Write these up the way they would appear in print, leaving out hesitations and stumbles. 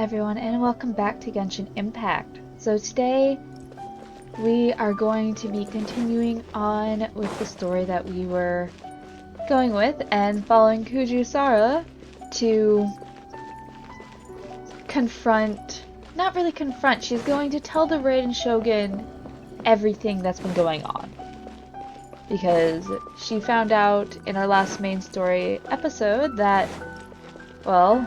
everyone, and welcome back to Genshin Impact. So today we are going to be continuing on with the story that we were going with and following Kujusara to not really confront, she's going to tell the Raiden Shogun everything that's been going on. Because she found out in our last main story episode that, well,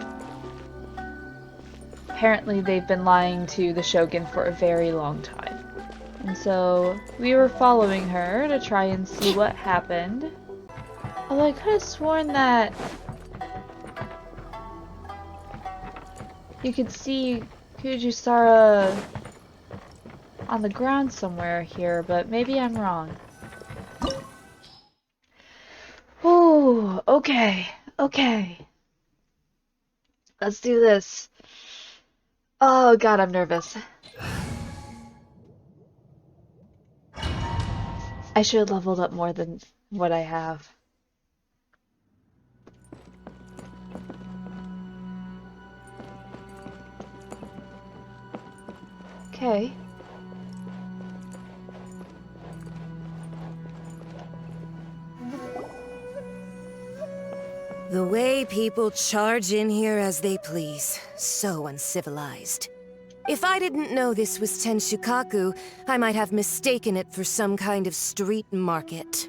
apparently they've been lying to the Shogun for a very long time. And so we were following her to try and see what happened. Although I could have sworn that you could see Kujusara on the ground somewhere here, but maybe I'm wrong. Oh, okay. Let's do this. Oh god, I'm nervous. I should have leveled up more than what I have. Okay. The way people charge in here as they please. So uncivilized. If I didn't know this was Tenshukaku, I might have mistaken it for some kind of street market.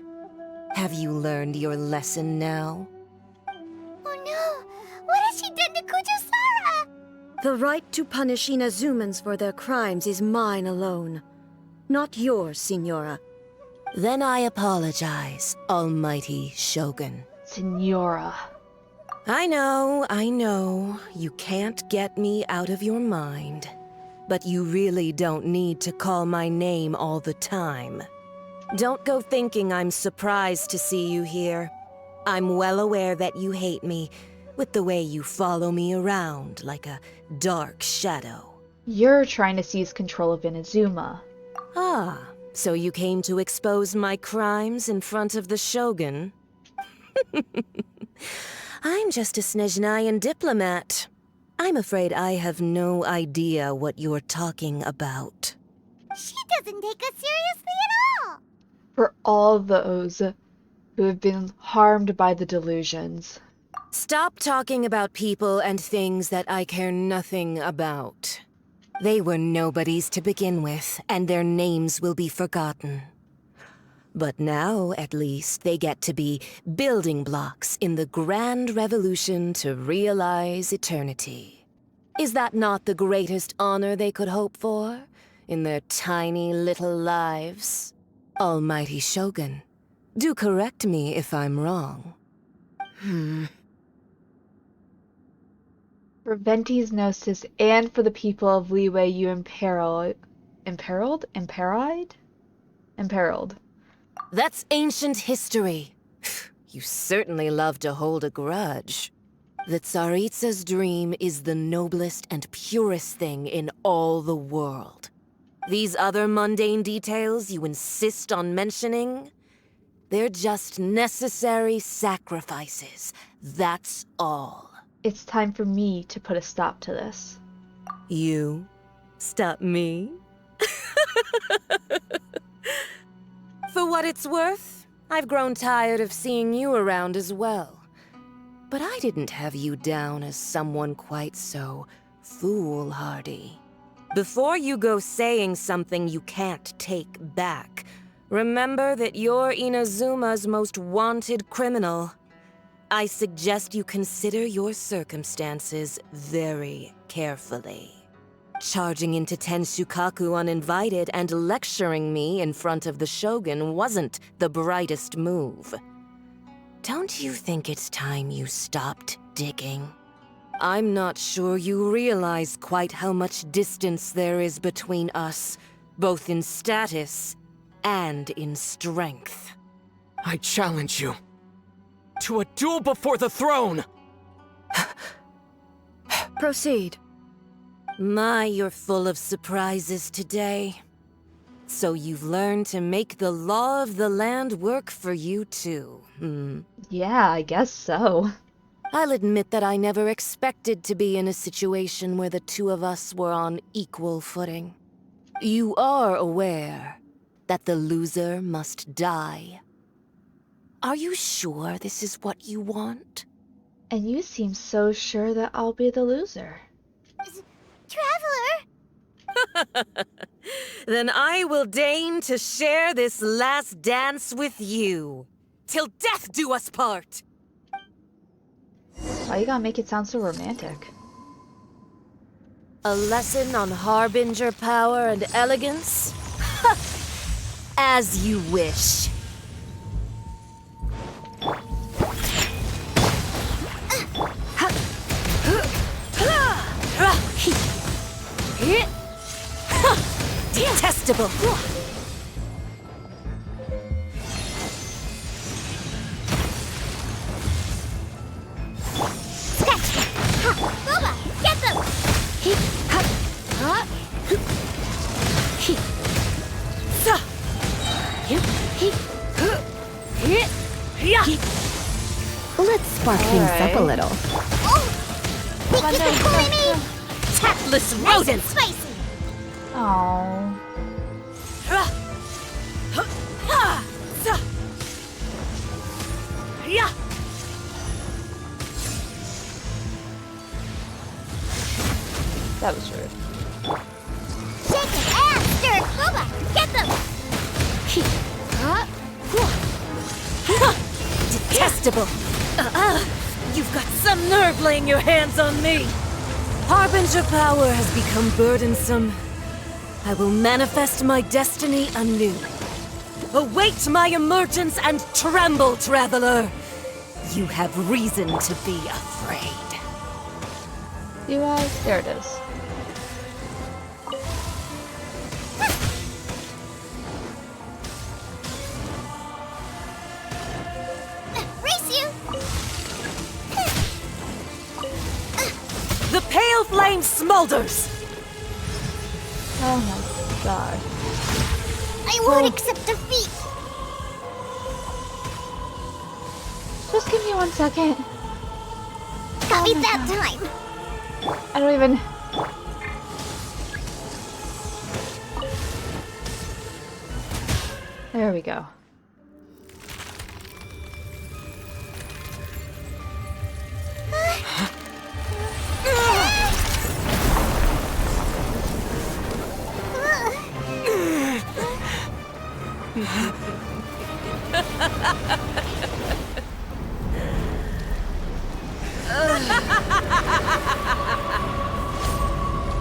Have you learned your lesson now? Oh no! What has she done to Kujusara? The right to punish Inazumans for their crimes is mine alone. Not yours, Signora. Then I apologize, Almighty Shogun. Signora. I know. You can't get me out of your mind. But you really don't need to call my name all the time. Don't go thinking I'm surprised to see you here. I'm well aware that you hate me, with the way you follow me around like a dark shadow. You're trying to seize control of Inazuma. Ah, so you came to expose my crimes in front of the Shogun? I'm just a Snezhnayan diplomat. I'm afraid I have no idea what you're talking about. She doesn't take us seriously at all! For all those who have been harmed by the delusions. Stop talking about people and things that I care nothing about. They were nobodies to begin with, and their names will be forgotten. But now, at least, they get to be building blocks in the grand revolution to realize eternity. Is that not the greatest honor they could hope for in their tiny little lives? Almighty Shogun, do correct me if I'm wrong. For Venti's Gnosis and for the people of Liyue you imperiled. That's ancient history. You certainly love to hold a grudge. The Tsaritsa's dream is the noblest and purest thing in all the world. These other mundane details you insist on mentioning, they're just necessary sacrifices. That's all. It's time for me to put a stop to this. You? Stop me? For what it's worth, I've grown tired of seeing you around as well. But I didn't have you down as someone quite so foolhardy. Before you go saying something you can't take back, remember that you're Inazuma's most wanted criminal. I suggest you consider your circumstances very carefully. Charging into Tenshukaku uninvited and lecturing me in front of the Shogun wasn't the brightest move. Don't you think it's time you stopped digging? I'm not sure you realize quite how much distance there is between us, both in status and in strength. I challenge you to a duel before the throne! Proceed. My, you're full of surprises today. So you've learned to make the law of the land work for you too, Yeah, I guess so. I'll admit that I never expected to be in a situation where the two of us were on equal footing. You are aware that the loser must die. Are you sure this is what you want? And you seem so sure that I'll be the loser. Traveler! Then I will deign to share this last dance with you. Till death do us part! Why you gotta make it sound so romantic? A lesson on harbinger power and elegance? As you wish. Detestable! Thoma, get them! Let's spark things up a little. Thank you for pulling me! Tactless Nice and rodent! spicy! Oh. That was rude. Shake it and stir it! Thoma, get them! Detestable! You've got some nerve laying your hands on me! Harbinger power has become burdensome. I will manifest my destiny anew. Await my emergence and tremble, traveler! You have reason to be afraid. There it is. Race you! The pale flame smolders! Oh my god. I won't accept defeat! Just give me 1 second. Got me my that God. time! I don't even... There we go.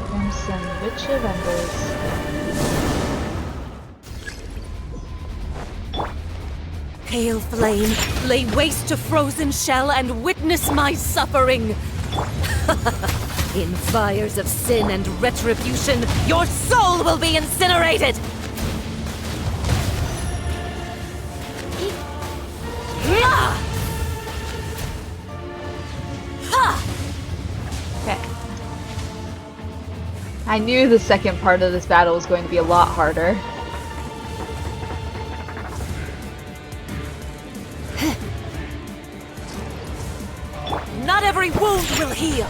Crimson Witch of Embers. Pale flame, lay waste to frozen shell and witness my suffering! In fires of sin and retribution, your soul will be incinerated! Okay. I knew the second part of this battle was going to be a lot harder. Not every wound will heal!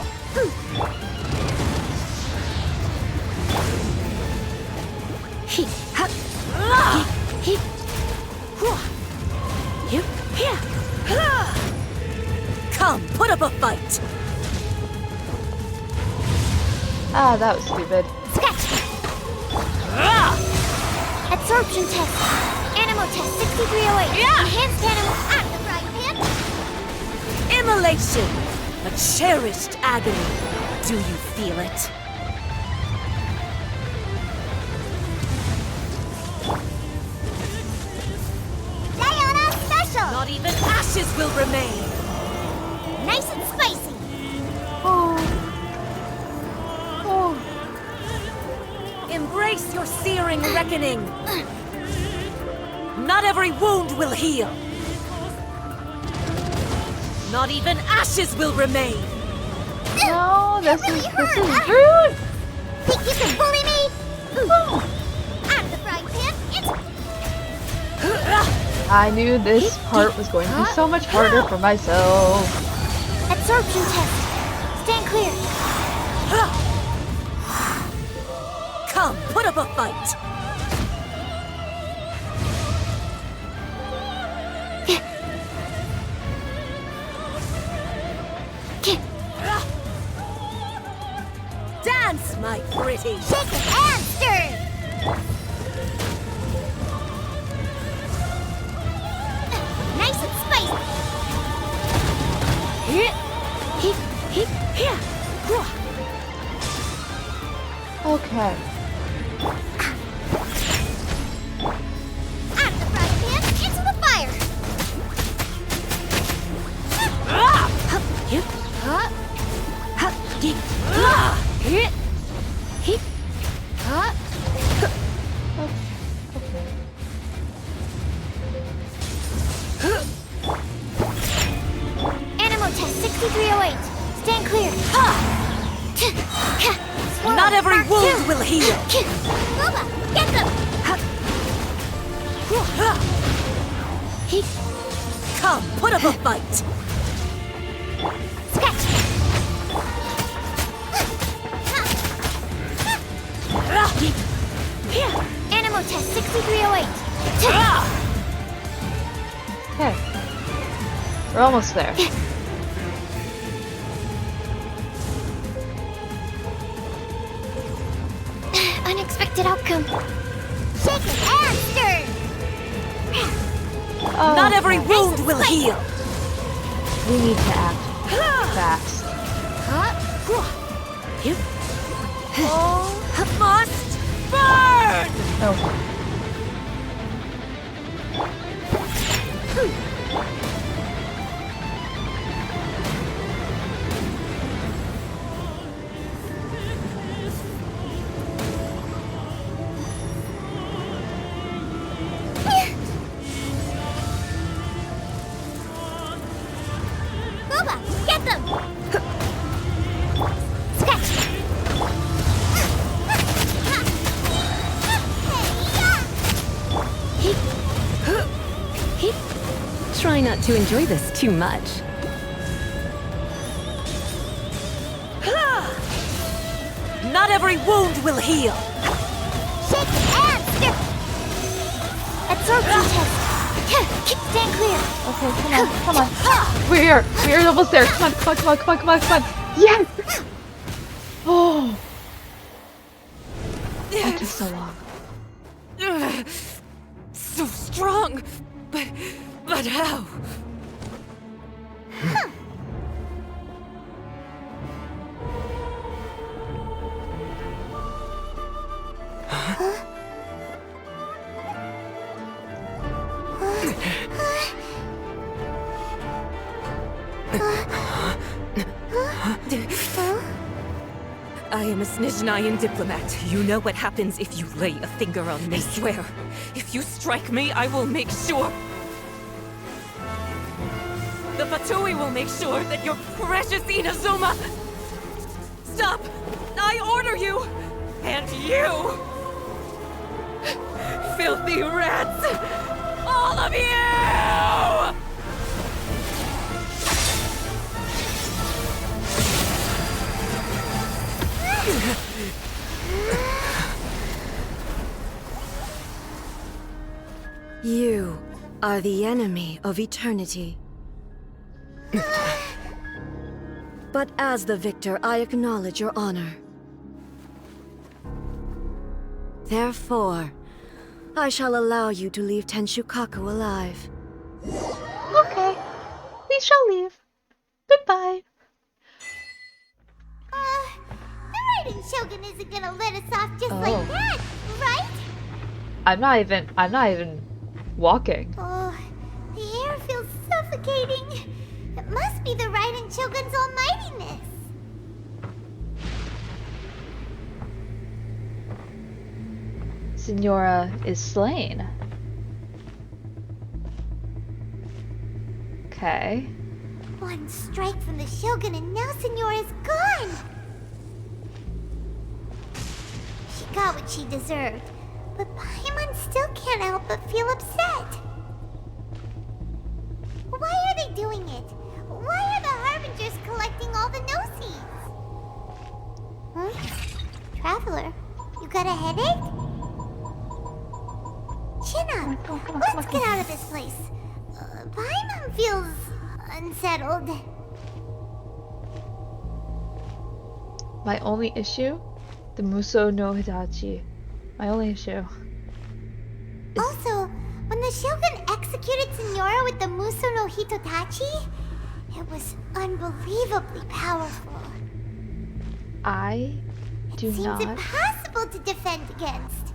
Come, put up a fight! Ah, that was stupid. Sketch! Absorption test! Animal test 6308! Enhanced animal at the frying pan! Immolation! A cherished agony. Do you feel it? Diana special! Not even ashes will remain! Nice and spicy! Embrace your searing reckoning! Not every wound will heal! Not even ashes will remain! No, That this really is hurt. rude! Think you can bully me? Out of the frying pan, it's I knew this part was going to be so much harder for myself. Absorption test. Stand clear. Come, put up a fight! Dance, my pretty! Shake it and stir. Nice and spicy. Okay. Out of the frying pan, into the fire. Animal test 6308. Stand clear. Not every wound will heal! Thoma, get them! Come, put up a fight! Scratch! Animal test 6308. Okay. We're almost there. Unexpected outcome. Shake it and stir. Oh, Not every wound will heal! we need to act fast. Must burn! Oh. Thoma, get them! Scratch! Try not to enjoy this too much. Not every wound will heal! Shake and stir. Absorption test. Stand clear. Okay, come on. We're almost there. Come on. Yes! Oh. That took so long. So strong! But how? I am a Snezhnayan diplomat. You know what happens if you lay a finger on me. I swear, if you strike me, I will make sure. The Fatui will make sure that your precious Inazuma... Stop! I order you! And you! Filthy rats! All of you! You are the enemy of eternity. But as the victor, I acknowledge your honor. Therefore, I shall allow you to leave Tenshukaku alive. Okay. We shall leave. Goodbye. The Raiden Shogun isn't gonna let us off just Oh. like that, right? I'm not even walking. Oh, the air feels suffocating. It must be the Raiden Shogun's almightiness. Signora is slain. Okay. One strike from the Shogun and now Signora's gone. She got what she deserved, but Paimon still can't help but feel upset. Why are they doing it? Why are the Harbingers colliding? Chin up. Let's get out of this place. Paimon feels unsettled. My only issue? The Muso no Hitachi. My only issue. Also, when the Shogun executed Signora with the Muso no Hitotachi, it was unbelievably powerful. I do It seems not. impossible to defend against.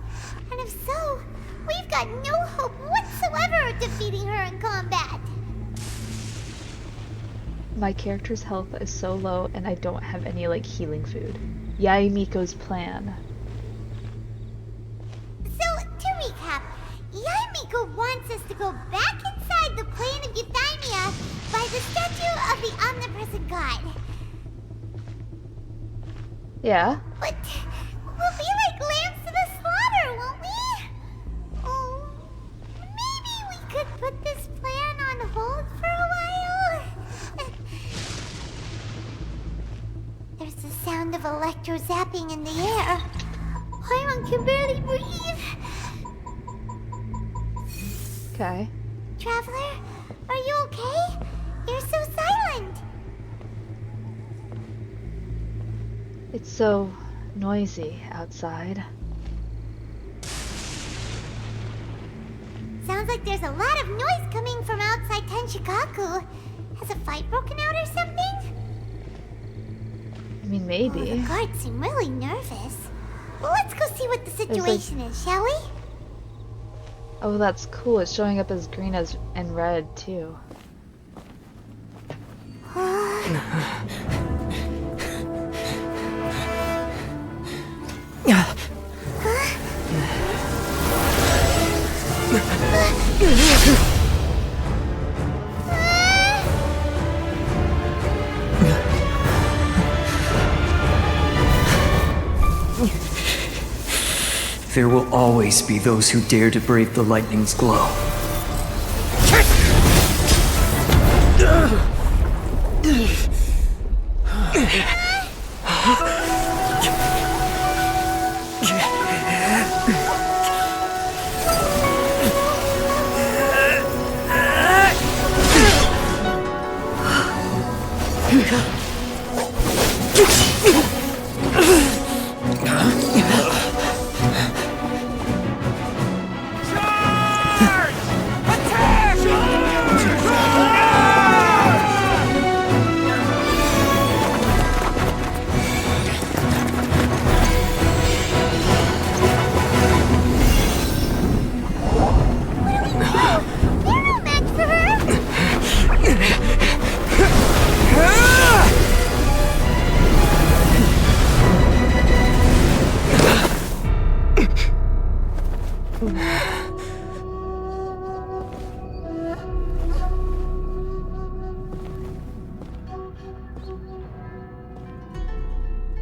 And if so, we've got no hope whatsoever of defeating her in combat. My character's health is so low and I don't have any like healing food. Yai Miko's plan. So, to recap, Yaimiko wants us to go back inside the plane of Euthymia by the statue of the omnipresent god. Yeah. But we'll be like lambs to the slaughter, won't we? Oh, maybe we could put this plan on hold for a while? There's the sound of electro-zapping in the air. Paimon can barely breathe. Okay. Traveler, are you okay? You're so silent. It's so noisy outside. Sounds like there's a lot of noise coming from outside Tenshikaku. Has a fight broken out or something? I mean, Oh, maybe. the guards seem really nervous. Well, let's go see what the situation is, shall we? Oh, that's cool. It's showing up as green and red too. There will always be those who dare to brave the lightning's glow.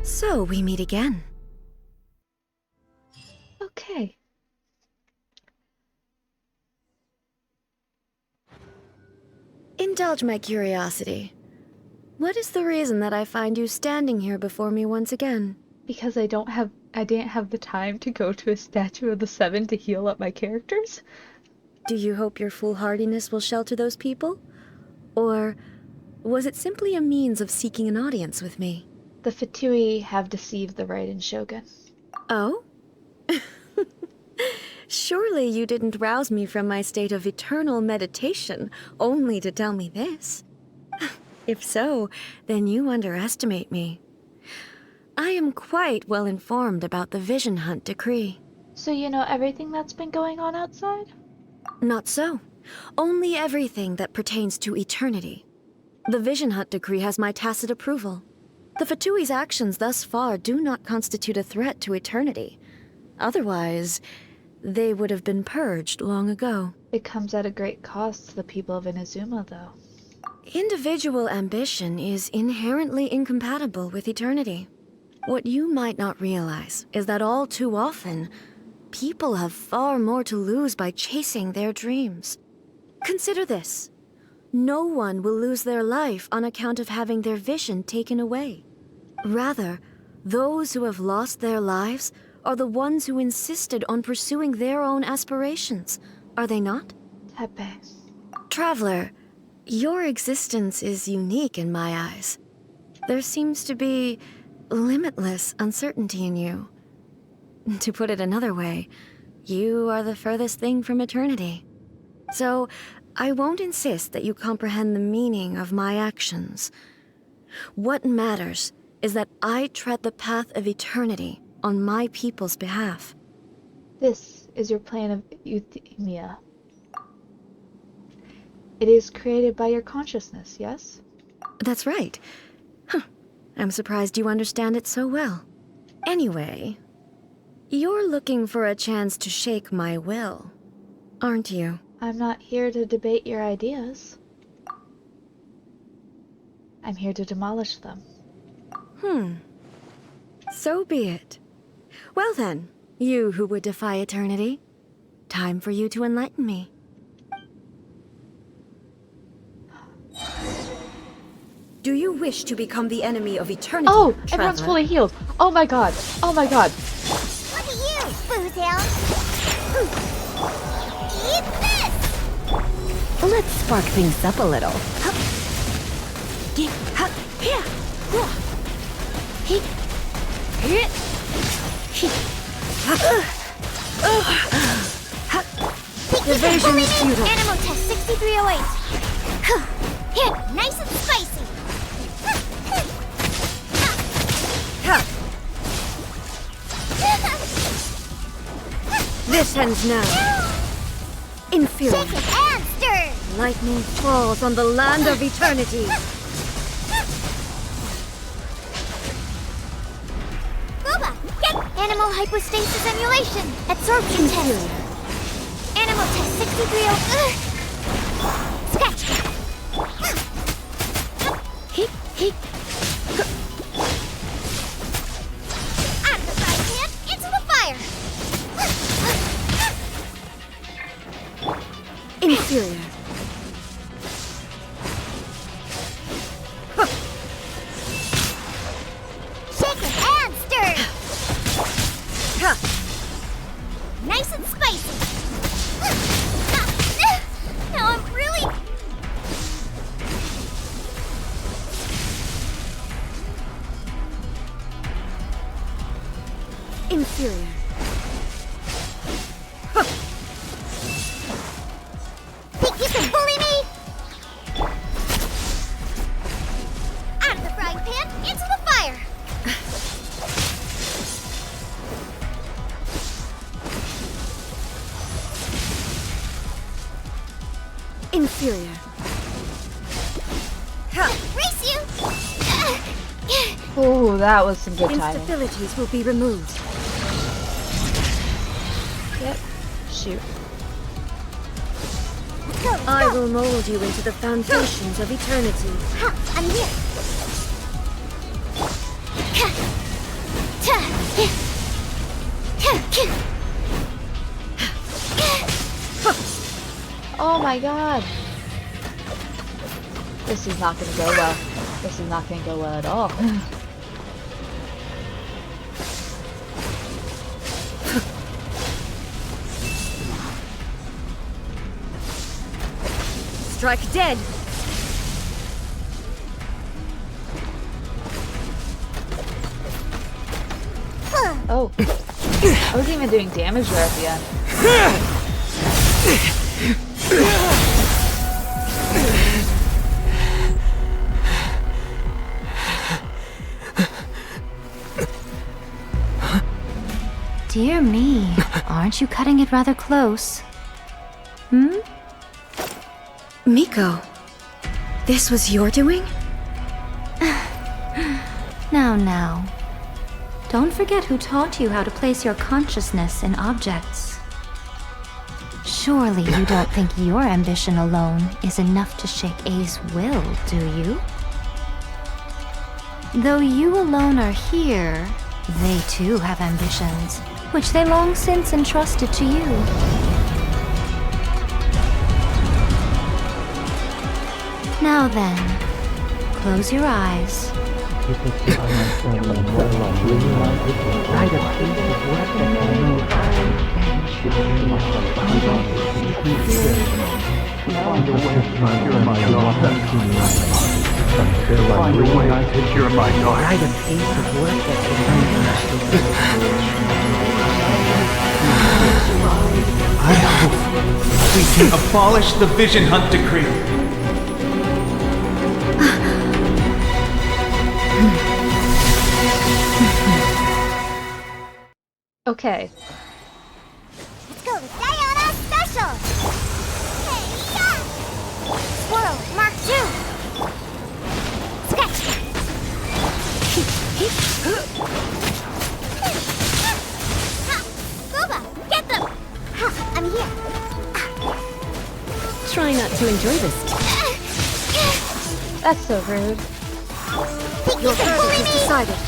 So we meet again. Okay. Indulge my curiosity. What is the reason that I find you standing here before me once again? Because I didn't have the time to go to a statue of the seven to heal up my characters. Do you hope your foolhardiness will shelter those people? Or was it simply a means of seeking an audience with me? The Fatui have deceived the Raiden Shogun. Oh? Surely you didn't rouse me from my state of eternal meditation only to tell me this. If so, then you underestimate me. I am quite well informed about the Vision Hunt decree. So you know everything that's been going on outside? Not so. Only everything that pertains to eternity. The Vision Hunt decree has my tacit approval. The Fatui's actions thus far do not constitute a threat to eternity. Otherwise, they would have been purged long ago. It comes at a great cost to the people of Inazuma, though. Individual ambition is inherently incompatible with eternity. What you might not realize is that all too often, people have far more to lose by chasing their dreams. Consider this. No one will lose their life on account of having their vision taken away. Rather, those who have lost their lives are the ones who insisted on pursuing their own aspirations, are they not? Tepe. Traveler, your existence is unique in my eyes. There seems to be limitless uncertainty in you. To put it another way, you are the furthest thing from eternity. So, I won't insist that you comprehend the meaning of my actions. What matters is that I tread the path of eternity on my people's behalf. This is your plan of euthymia. It is created by your consciousness, yes? That's right. Huh. I'm surprised you understand it so well. Anyway, you're looking for a chance to shake my will, aren't you? I'm not here to debate your ideas. I'm here to demolish them. So be it. Well then, you who would defy eternity, time for you to enlighten me. Do you wish to become the enemy of eternity, Oh, traveler? everyone's fully healed. Oh my god. Oh my god. Look at you, Bootown. Eat this! Let's spark things up a little. Evasion is futile. Animal test 6308. Hit, nice and spicy. This ends now. Inferior. Shake it and stir. Lightning falls on the land of eternity. Boba, get animal hypostasis emulation. Absorption test. Animal test 630. Sketch. Out of the frying pan, into the fire. Inferior. Shake it and stir. Nice and spicy. Now I'm really... Inferior. Think you can bully me? Out of the frying pan, into the fire. Inferior. Race you. Oh, that was some good timing. Instabilities will be removed. Yep. Shoot. Go, I will mold you into the foundations of eternity. I'm here. Oh my god. This is not gonna go well. This is not gonna go well at all. Strike dead. Oh. I wasn't even doing damage there at the end. Dear me, aren't you cutting it rather close? Miko, this was your doing? Now. Don't forget who taught you how to place your consciousness in objects. Surely you don't think your ambition alone is enough to shake A's will, do you? Though you alone are here, they too have ambitions, which they long since entrusted to you. Now then, close your eyes I hope we can abolish the Vision Hunt Decree. Okay. Let's go to Diana Special! Hey, yeah! Swirl, Mark 2! Sketch! Booba, get them! I'm here. Try not to enjoy this. That's so rude. Your verdict is decided.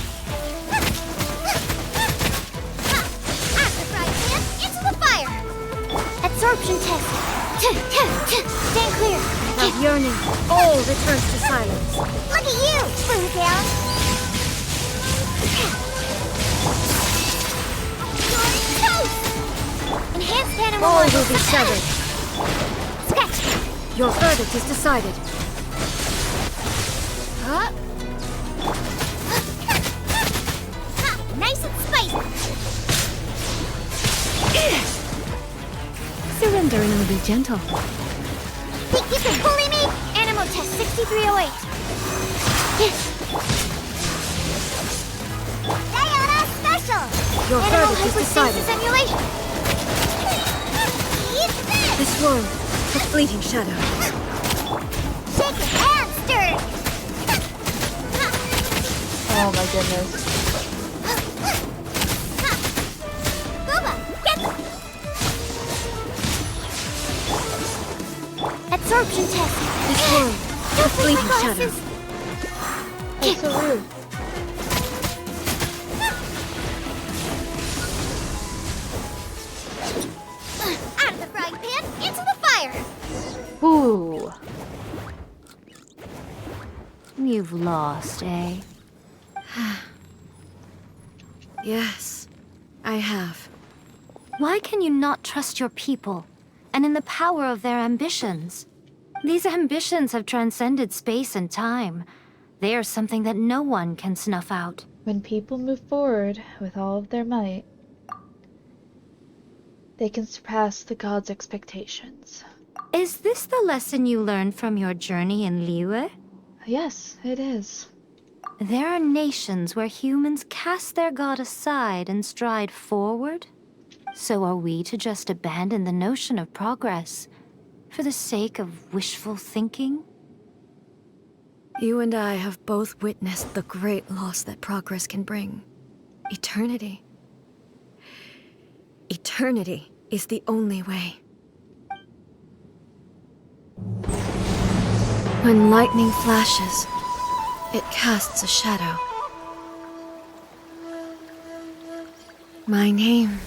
Into the fire! Absorption test. Stand clear. Of yearning, all returns to silence. Look at you! Bring down. Enhanced animal All life. will be severed. Sketch. Your verdict is decided. Nice and spicy. Surrender and I'll be gentle. Think you can bully me? Animal test 6308. Diana Special. Your Animal verdict is hypostasis decided. emulation. Eat this. This world, a fleeting shadow. Shake it and stir it. Oh my goodness. Booba, get them. Absorption test. This world, a fleeting shadow. That's so rude. Out of the frying pan, into the fire. Ooh. You've lost, eh? Yes, I have. Why can you not trust your people, and in the power of their ambitions? These ambitions have transcended space and time. They are something that no one can snuff out. When people move forward with all of their might, they can surpass the gods' expectations. Is this the lesson you learned from your journey in Liyue? Yes, it is. There are nations where humans cast their god aside and stride forward. So are we to just abandon the notion of progress for the sake of wishful thinking? You and I have both witnessed the great loss that progress can bring. Eternity. Eternity is the only way. When lightning flashes, it casts a shadow. My name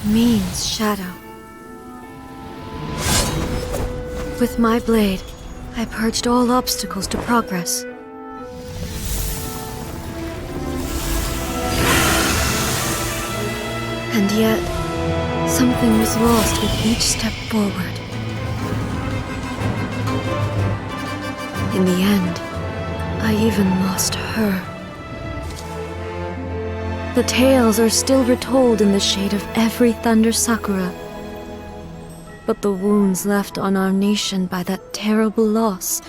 means shadow. With my blade, I purged all obstacles to progress. And yet, something was lost with each step forward. In the end, I even lost her. The tales are still retold in the shade of every thunder sakura. But the wounds left on our nation by that terrible loss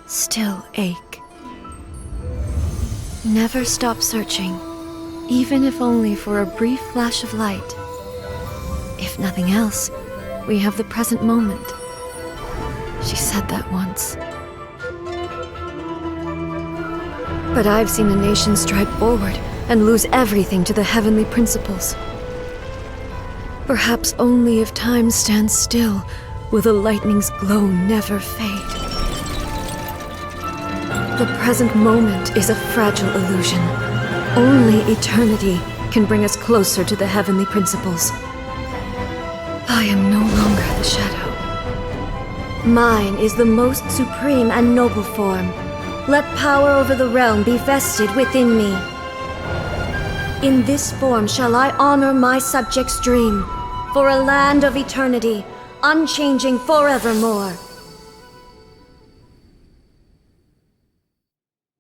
still ache. Never stop searching, even if only for a brief flash of light. If nothing else, we have the present moment. She said that once. But I've seen a nation stride forward and lose everything to the heavenly principles. Perhaps only if time stands still will the lightning's glow never fade. The present moment is a fragile illusion. Only eternity can bring us closer to the heavenly principles. I am no longer the shadow. Mine is the most supreme and noble form, let power over the realm be vested within me. In this form shall I honor my subjects' dream, for a land of eternity, unchanging forevermore.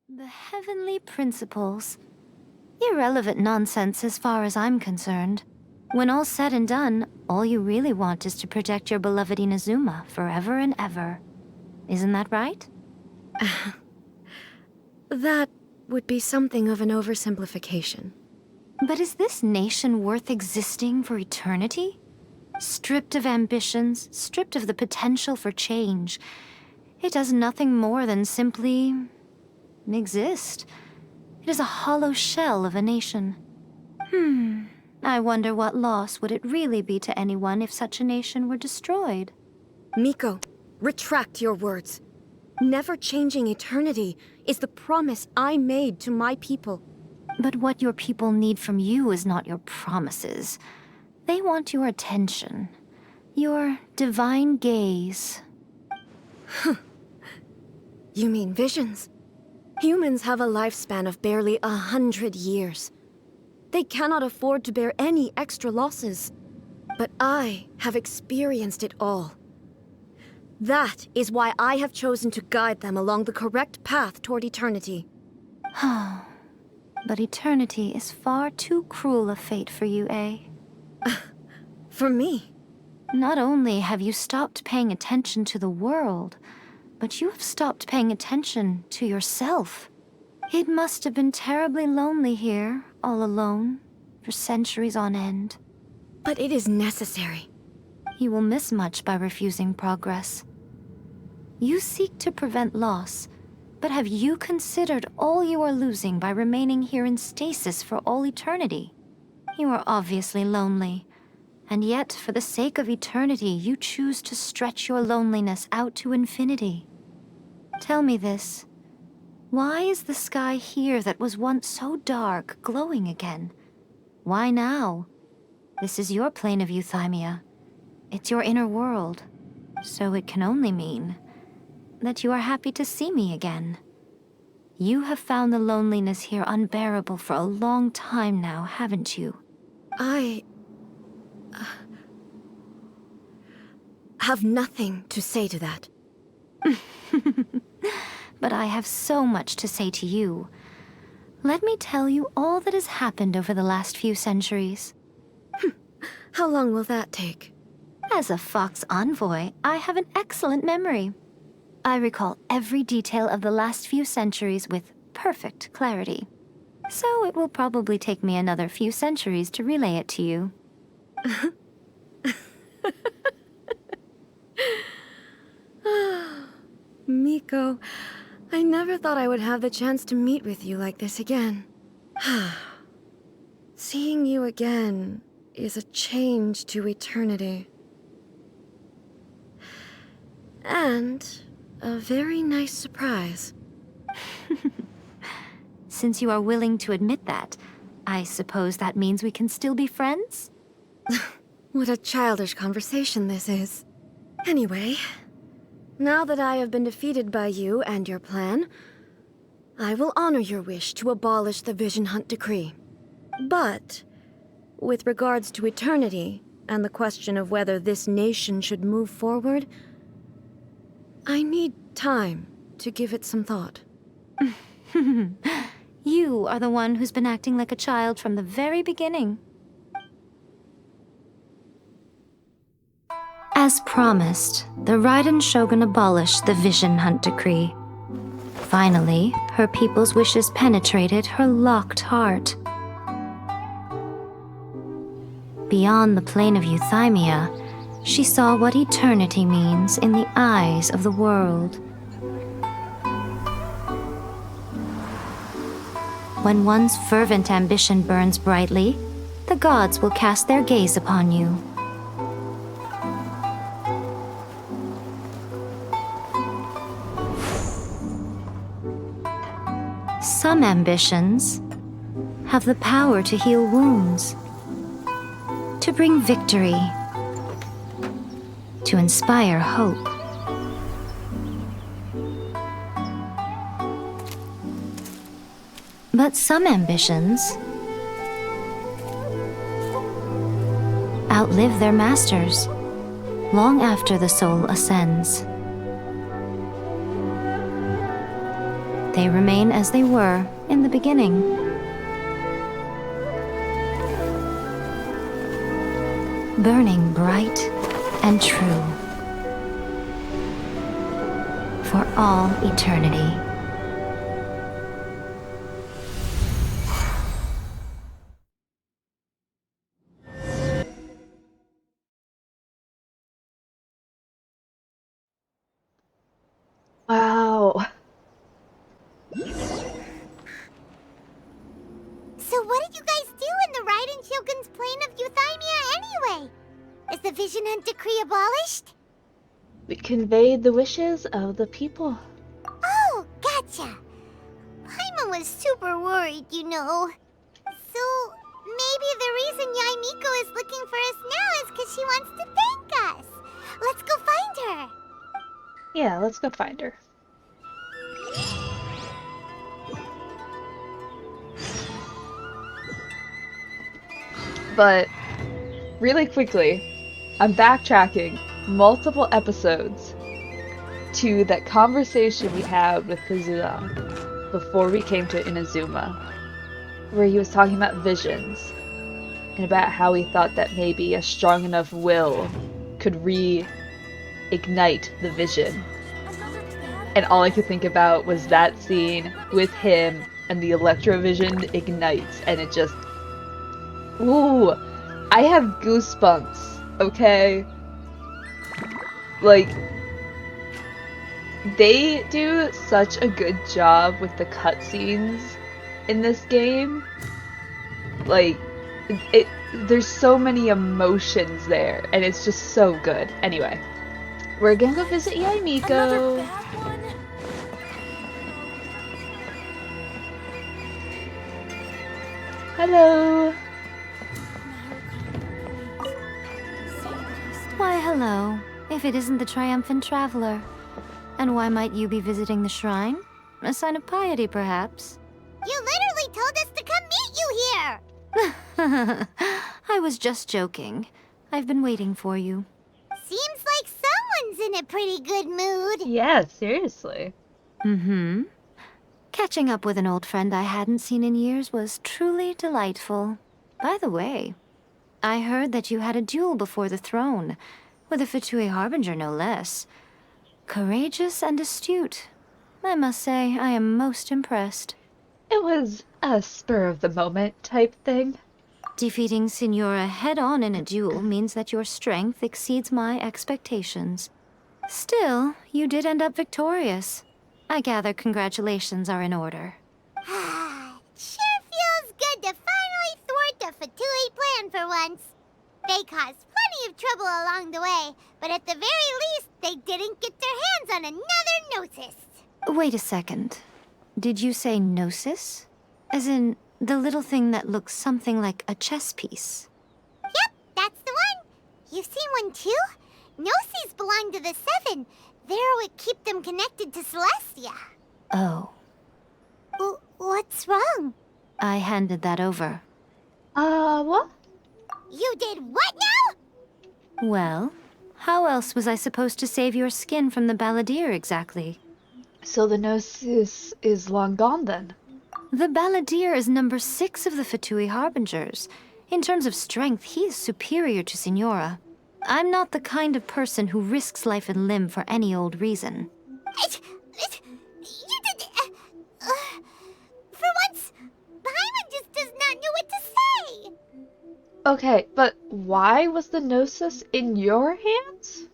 The heavenly principles. Irrelevant nonsense as far as I'm concerned. When all's said and done, all you really want is to protect your beloved Inazuma forever and ever. Isn't that right? That would be something of an oversimplification. But is this nation worth existing for eternity? Stripped of ambitions, stripped of the potential for change, it does nothing more than simply exist. It is a hollow shell of a nation. I wonder what loss would it really be to anyone if such a nation were destroyed? Miko, retract your words. Never changing eternity is the promise I made to my people. But what your people need from you is not your promises. They want your attention. Your divine gaze. You mean visions? Humans have a lifespan of barely 100 years. They cannot afford to bear any extra losses. But I have experienced it all. That is why I have chosen to guide them along the correct path toward eternity. But eternity is far too cruel a fate for you, eh? For me? Not only have you stopped paying attention to the world, but you have stopped paying attention to yourself. It must have been terribly lonely here, all alone, for centuries on end. But it is necessary. You will miss much by refusing progress. You seek to prevent loss, but have you considered all you are losing by remaining here in stasis for all eternity? You are obviously lonely, and yet for the sake of eternity you choose to stretch your loneliness out to infinity. Tell me this. Why is the sky here that was once so dark glowing again? Why now? This is your plane of euthymia. It's your inner world. So it can only mean that you are happy to see me again. You have found the loneliness here unbearable for a long time now, haven't you? I have nothing to say to that. But I have so much to say to you. Let me tell you all that has happened over the last few centuries. How long will that take? As a Fox envoy, I have an excellent memory. I recall every detail of the last few centuries with perfect clarity. So it will probably take me another few centuries to relay it to you. Miko, I never thought I would have the chance to meet with you like this again. Seeing you again is a change to eternity. And a very nice surprise. Since you are willing to admit that, I suppose that means we can still be friends? What a childish conversation this is. Anyway, now that I have been defeated by you and your plan, I will honor your wish to abolish the Vision Hunt Decree. But, with regards to eternity, and the question of whether this nation should move forward, I need time to give it some thought. You are the one who's been acting like a child from the very beginning. As promised, the Raiden Shogun abolished the Vision Hunt Decree. Finally, her people's wishes penetrated her locked heart. Beyond the plane of euthymia, she saw what eternity means in the eyes of the world. When one's fervent ambition burns brightly, the gods will cast their gaze upon you. Some ambitions have the power to heal wounds, to bring victory, to inspire hope. But some ambitions outlive their masters long after the soul ascends. They remain as they were in the beginning. Burning bright and true for all eternity. Wow. So what did you guys do in the Raiden Shogun's plane of Euthymia anyway? Is the Vision Hunt decree abolished? We conveyed the wishes of the people. Oh, gotcha. Paimon was super worried, you know. So maybe the reason Yae Miko is looking for us now is because she wants to thank us. Let's go find her. Yeah, let's go find her. But really quickly, I'm backtracking multiple episodes to that conversation we had with Kazuya before we came to Inazuma, where he was talking about visions and about how he thought that maybe a strong enough will could reignite the vision. And all I could think about was that scene with him and the Electrovision ignites, and it just... Ooh, I have goosebumps, okay? Like, they do such a good job with the cutscenes in this game. Like, there's so many emotions there, and it's just so good. Anyway, we're gonna go visit Yae Miko. Hello. Why, hello, if it isn't the triumphant traveler. And why might you be visiting the shrine? A sign of piety, perhaps? You literally told us to come meet you here! I was just joking. I've been waiting for you. Seems like someone's in a pretty good mood. Yeah, seriously. Mm-hmm. Catching up with an old friend I hadn't seen in years was truly delightful. By the way, I heard that you had a duel before the throne, with a Fatui Harbinger no less. Courageous and astute. I must say, I am most impressed. It was a spur-of-the-moment type thing. Defeating Signora head-on in a duel means that your strength exceeds my expectations. Still, you did end up victorious. I gather congratulations are in order. Sure feels good to finally thwart the Fatui plan for once. They caused plenty of trouble along the way, but at the very least, they didn't get their hands on another Gnosis. Wait a second. Did you say Gnosis? As in, the little thing that looks something like a chess piece? Yep, that's the one. You've seen one too? Gnosis belong to the Seven. They're what keep them connected to Celestia. Oh. What's wrong? I handed that over. What? You did what now? Well, how else was I supposed to save your skin from the balladeer exactly? So the Gnosis is long gone then? The balladeer is number 6 of the Fatui Harbingers. In terms of strength, he is superior to Signora. I'm not the kind of person who risks life and limb for any old reason. You did... for once, Paimon just does not know what to say. Okay, but why was the Gnosis in your hands?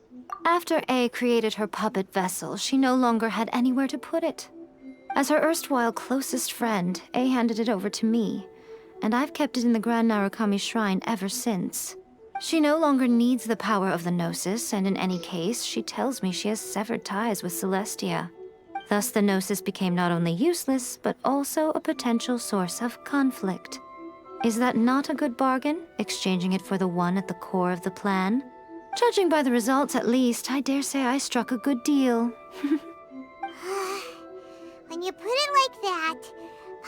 After A created her puppet vessel, she no longer had anywhere to put it. As her erstwhile closest friend, A handed it over to me, and I've kept it in the Grand Narukami Shrine ever since. She no longer needs the power of the Gnosis, and in any case, she tells me she has severed ties with Celestia. Thus the Gnosis became not only useless, but also a potential source of conflict. Is that not a good bargain, exchanging it for the one at the core of the plan? Judging by the results, at least, I dare say I struck a good deal. When you put it like that,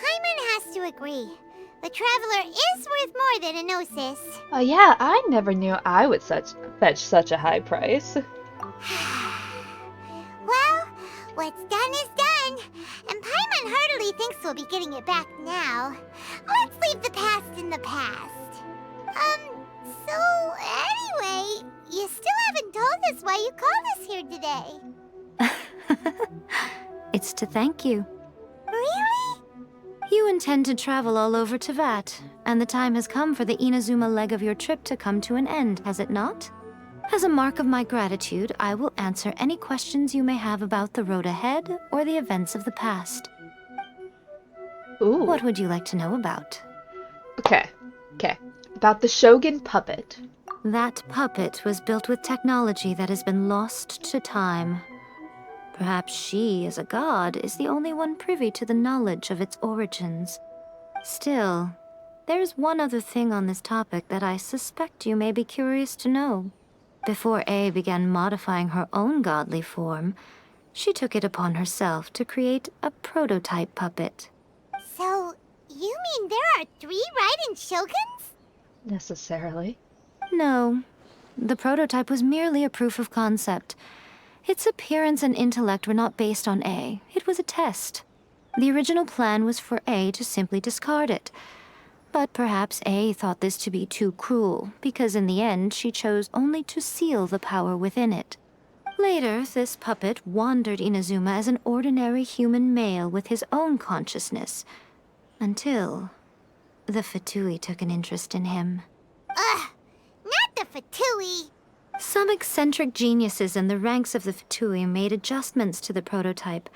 Paimon has to agree. The Traveler is worth more than a gnosis. Oh yeah, I never knew I would fetch such a high price. Well, what's done is done, and Paimon hardly thinks we'll be getting it back now. Let's leave the past in the past. So anyway, you still haven't told us why you called us here today. It's to thank you. Really? You intend to travel all over Tevat, and the time has come for the Inazuma leg of your trip to come to an end, has it not? As a mark of my gratitude, I will answer any questions you may have about the road ahead or the events of the past. Ooh. What would you like to know about? Okay. About the Shogun puppet. That puppet was built with technology that has been lost to time. Perhaps she, as a god, is the only one privy to the knowledge of its origins. Still, there's one other thing on this topic that I suspect you may be curious to know. Before A began modifying her own godly form, she took it upon herself to create a prototype puppet. So, you mean there are 3 Raiden Shoguns? Necessarily. No, the prototype was merely a proof of concept. Its appearance and intellect were not based on A. It was a test. The original plan was for A to simply discard it. But perhaps A thought this to be too cruel, because in the end she chose only to seal the power within it. Later, this puppet wandered Inazuma as an ordinary human male with his own consciousness, until the Fatui took an interest in him. Ugh! Not the Fatui! Some eccentric geniuses in the ranks of the Fatui made adjustments to the prototype,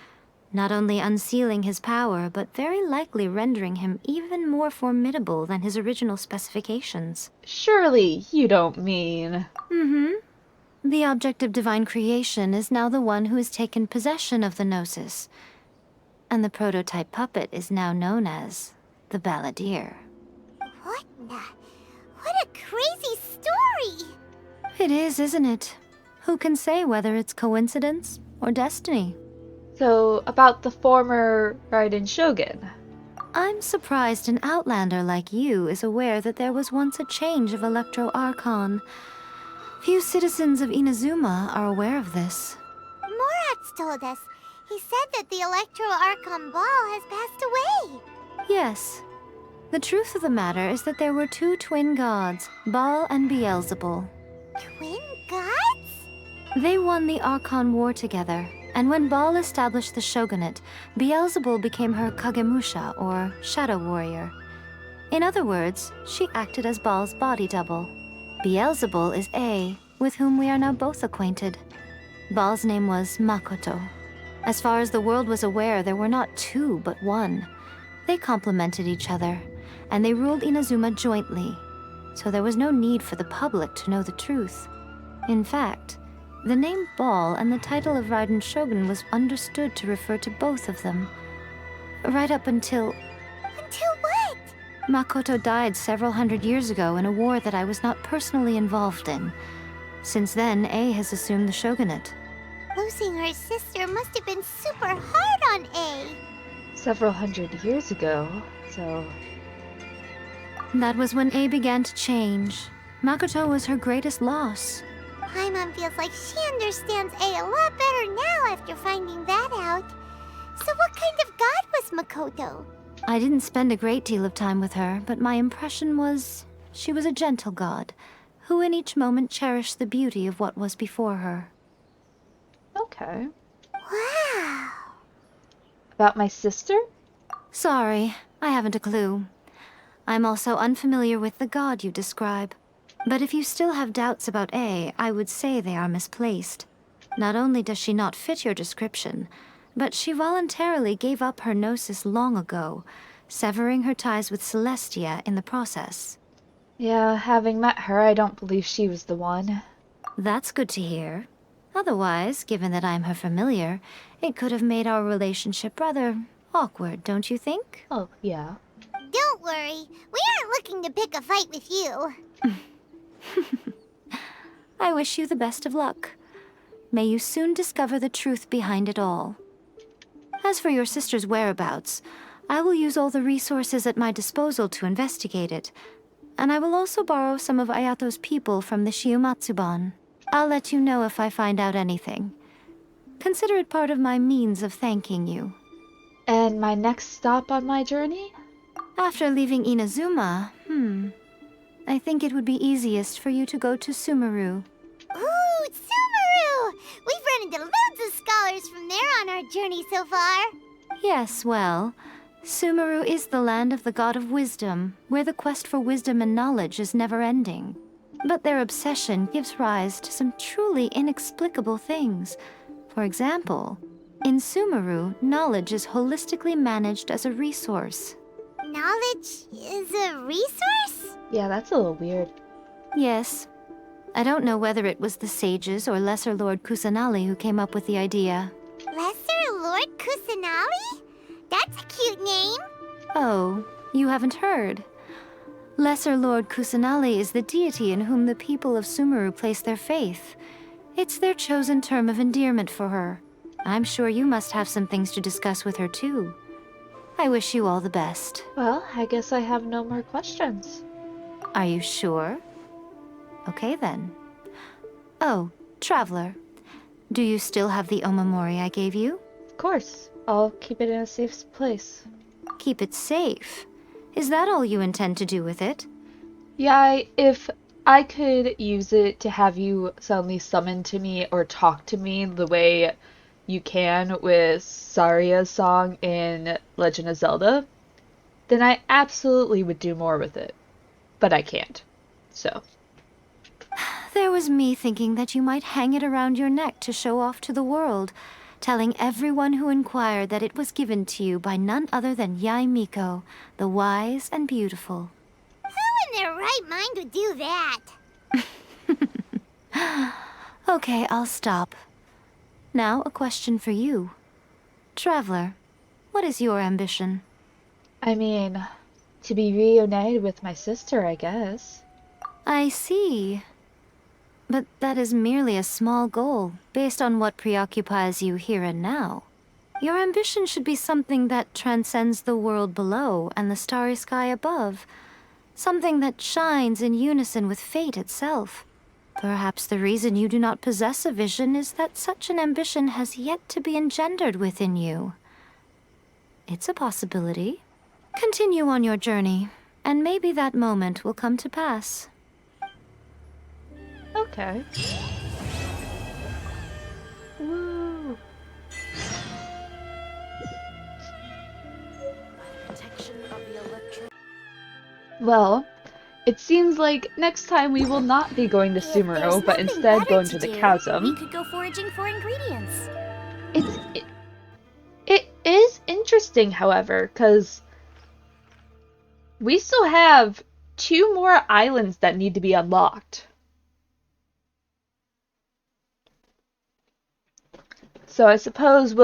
not only unsealing his power, but very likely rendering him even more formidable than his original specifications. Surely you don't mean... The object of divine creation is now the one who has taken possession of the Gnosis, and the prototype puppet is now known as the Balladeer. What a crazy story! It is, isn't it? Who can say whether it's coincidence or destiny? So, about the former Raiden Shogun. I'm surprised an outlander like you is aware that there was once a change of Electro Archon. Few citizens of Inazuma are aware of this. Morat's told us. He said that the Electro Archon Ball has passed away. Yes. The truth of the matter is that there were 2 twin gods, Baal and Beelzebul. Twin gods? They won the Archon War together, and when Baal established the shogunate, Beelzebul became her Kagemusha, or shadow warrior. In other words, she acted as Baal's body double. Beelzebul is A, with whom we are now both acquainted. Baal's name was Makoto. As far as the world was aware, there were not 2, but 1. They complemented each other, and they ruled Inazuma jointly, so there was no need for the public to know the truth. In fact, the name Baal and the title of Raiden Shogun was understood to refer to both of them. Right up until... Until what? Makoto died several hundred years ago in a war that I was not personally involved in. Since then, A has assumed the shogunate. Losing her sister must have been super hard on A. Several hundred years ago, so... That was when A began to change. Makoto was her greatest loss. Paimon feels like she understands A a lot better now after finding that out. So what kind of god was Makoto? I didn't spend a great deal of time with her, but my impression was she was a gentle god, who in each moment cherished the beauty of what was before her. Okay. Wow. About my sister? Sorry, I haven't a clue. I'm also unfamiliar with the god you describe. But if you still have doubts about A, I would say they are misplaced. Not only does she not fit your description, but she voluntarily gave up her gnosis long ago, severing her ties with Celestia in the process. Yeah, having met her, I don't believe she was the one. That's good to hear. Otherwise, given that I'm her familiar, it could have made our relationship rather awkward, don't you think? Oh, yeah. Don't worry, we aren't looking to pick a fight with you. I wish you the best of luck. May you soon discover the truth behind it all. As for your sister's whereabouts, I will use all the resources at my disposal to investigate it. And I will also borrow some of Ayato's people from the Shiumatsuban. I'll let you know if I find out anything. Consider it part of my means of thanking you. And my next stop on my journey? After leaving Inazuma, I think it would be easiest for you to go to Sumeru. Ooh, Sumeru! We've run into loads of scholars from there on our journey so far. Yes, well, Sumeru is the land of the god of wisdom, where the quest for wisdom and knowledge is never-ending. But their obsession gives rise to some truly inexplicable things. For example, in Sumeru, knowledge is holistically managed as a resource. Knowledge is a resource? Yeah, that's a little weird. Yes. I don't know whether it was the sages or Lesser Lord Kusanali who came up with the idea. Lesser Lord Kusanali? That's a cute name. Oh, you haven't heard. Lesser Lord Kusanali is the deity in whom the people of Sumeru place their faith. It's their chosen term of endearment for her. I'm sure you must have some things to discuss with her too. I wish you all the best. Well, I guess I have no more questions. Are you sure? Okay then. Oh, Traveler. Do you still have the Omamori I gave you? Of course. I'll keep it in a safe place. Keep it safe? Is that all you intend to do with it? Yeah, if I could use it to have you suddenly summon to me or talk to me the way you can with Saria's song in Legend of Zelda, then I absolutely would do more with it. But I can't. So. There was me thinking that you might hang it around your neck to show off to the world, telling everyone who inquired that it was given to you by none other than Yae Miko, the wise and beautiful. Who in their right mind would do that? Okay, I'll stop. Now, a question for you. Traveler, what is your ambition? I mean, to be reunited with my sister, I guess. I see. But that is merely a small goal, based on what preoccupies you here and now. Your ambition should be something that transcends the world below and the starry sky above. Something that shines in unison with fate itself. Perhaps the reason you do not possess a vision is that such an ambition has yet to be engendered within you. It's a possibility. Continue on your journey, and maybe that moment will come to pass. Okay. Woo! Well, it seems like next time we will not be going to Sumeru, but instead going to the chasm. We could go foraging for ingredients. It is interesting, however, because we still have 2 more islands that need to be unlocked. So I suppose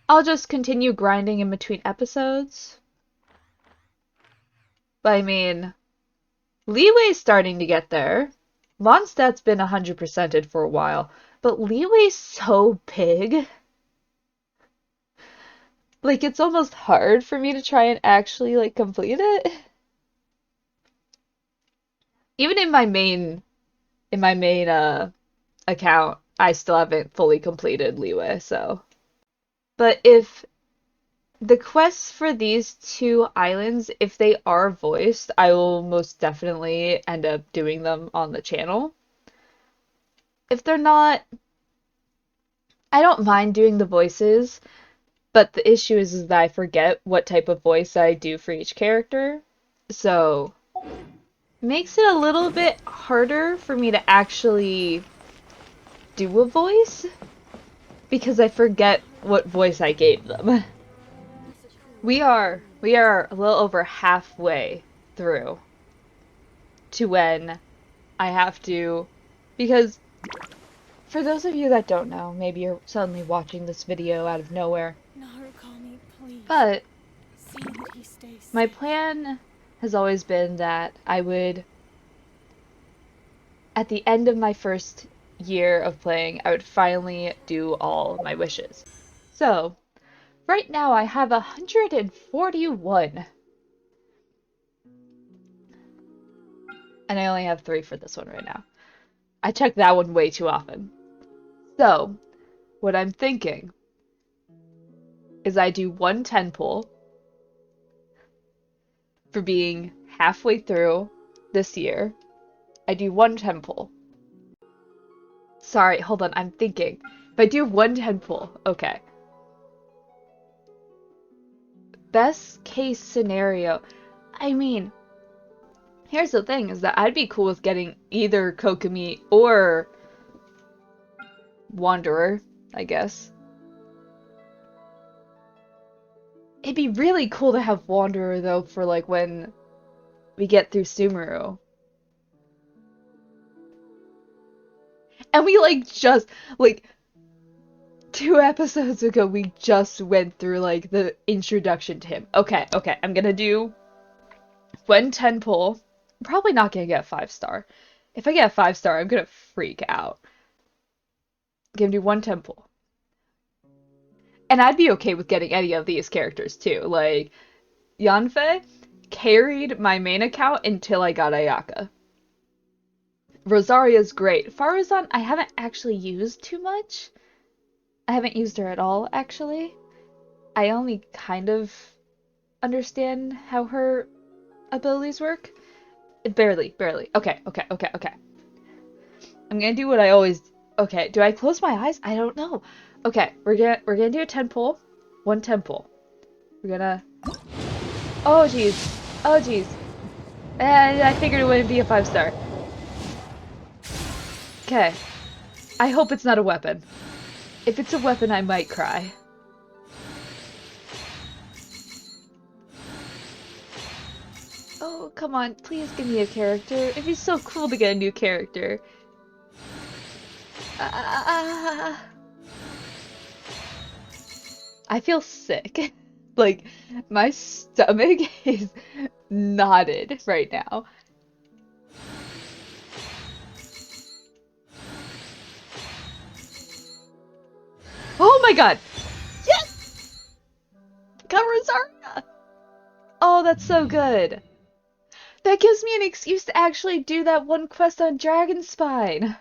I'll just continue grinding in between episodes. But I mean, Leeway's starting to get there. Mondstadt's been 100%ed for a while, but Leeway's so big. Like, it's almost hard for me to try and actually, like, complete it. Even in my main account, I still haven't fully completed Leeway, so. But if the quests for these 2 islands, if they are voiced, I will most definitely end up doing them on the channel. If they're not, I don't mind doing the voices, but the issue is that I forget what type of voice I do for each character. So, makes it a little bit harder for me to actually do a voice, because I forget what voice I gave them. We are a little over halfway through to when I have to, because for those of you that don't know, maybe you're suddenly watching this video out of nowhere, but my plan has always been that I would, at the end of my first year of playing, I would finally do all my wishes. So, Right now I have 141. And I only have 3 for this one right now. I check that one way too often. So, what I'm thinking is I do 1 10 pull for being halfway through this year. I do 1 10 pull. Sorry, hold on, I'm thinking. If I do 1 10 pull, okay. Best case scenario. I mean, here's the thing, is that I'd be cool with getting either Kokomi or Wanderer, I guess. It'd be really cool to have Wanderer, though, for, like, when we get through Sumeru. And we, like, just, like, 2 episodes ago, we just went through, like, the introduction to him. Okay, I'm gonna do 1 10 pull. I'm probably not gonna get a 5-star. If I get a 5-star, I'm gonna freak out. I'm gonna do 1 10 pull. And I'd be okay with getting any of these characters, too. Like, Yanfei carried my main account until I got Ayaka. Rosaria's great. Faruzan, I haven't actually used too much. I haven't used her at all, actually. I only kind of understand how her abilities work. Barely. Okay. I'm gonna do what I always... Okay, do I close my eyes? I don't know. Okay, we're gonna do a 10 pull. 1 10 pull. We're gonna... Oh, jeez. And I figured it wouldn't be a 5-star. Okay. I hope it's not a weapon. If it's a weapon, I might cry. Oh, come on. Please give me a character. It'd be so cool to get a new character. I feel sick. Like, my stomach is knotted right now. Oh my god! Yes! Got Rosaria! Oh, that's so good. That gives me an excuse to actually do that one quest on Dragonspine.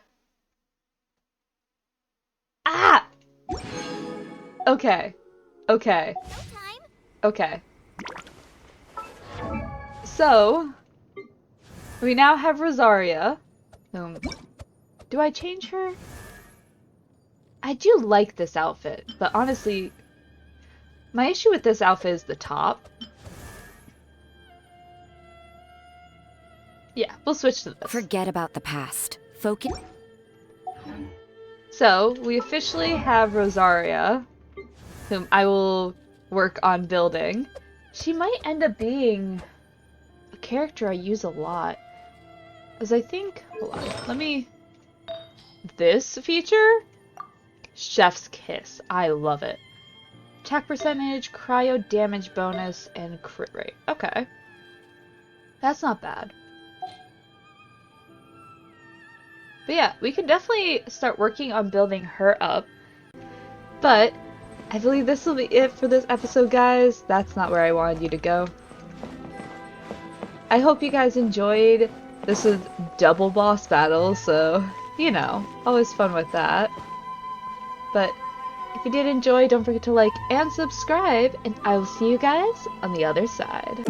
Ah! Okay. So, we now have Rosaria. Do I change her? I do like this outfit, but honestly, my issue with this outfit is the top. Yeah, we'll switch to this. Forget about the past. Focus. So, we officially have Rosaria, whom I will work on building. She might end up being a character I use a lot. As I think... Hold on, let me... This feature? Chef's Kiss. I love it. Attack percentage, cryo damage bonus, and crit rate. Okay. That's not bad. But yeah, we can definitely start working on building her up. But I believe this will be it for this episode, guys. That's not where I wanted you to go. I hope you guys enjoyed. This is double boss battle, so, you know, always fun with that. But if you did enjoy, don't forget to like and subscribe, and I will see you guys on the other side.